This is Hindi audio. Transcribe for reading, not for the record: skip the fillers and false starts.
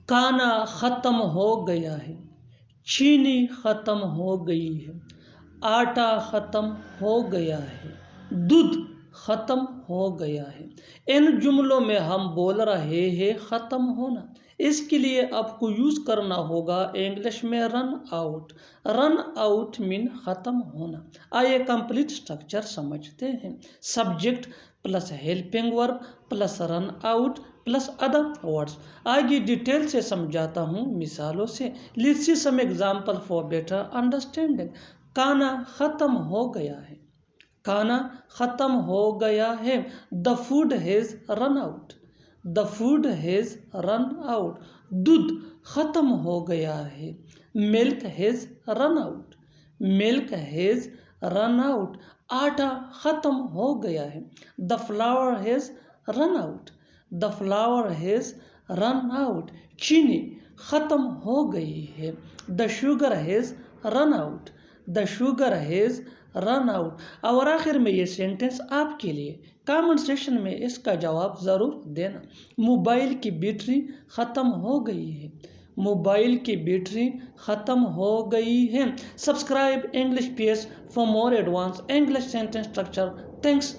खाना ख़त्म हो गया है, चीनी ख़त्म हो गई है, आटा ख़त्म हो गया है, दूध ख़त्म हो गया है। इन जुमलों में हम बोल रहे हैं ख़त्म होना। इसके लिए आपको यूज़ करना होगा इंग्लिश में run out. Run out mean ख़त्म होना। आइए कंप्लीट स्ट्रक्चर समझते हैं। Subject plus helping verb plus run out plus other words. आगे डिटेल से समझाता हूँ मिसालों से। Let's see some example for better understanding. खाना ख़त्म हो गया है, खाना ख़त्म हो गया है। The food has run out, the food has run out. दूध ख़त्म हो गया है, milk has run out, milk has run out. आटा ख़त्म हो गया है, the flower has run out, the flower has run out. चीनी ख़त्म हो गई है, the sugar has run out, the sugar has run out. और आखिर में ये सेंटेंस आपके लिए, कमेंट सेक्शन में इसका जवाब ज़रूर देना। मोबाइल की बैटरी ख़त्म हो गई है, मोबाइल की बैटरी ख़त्म हो गई है। Subscribe English page for more advance English sentence structure. Thanks.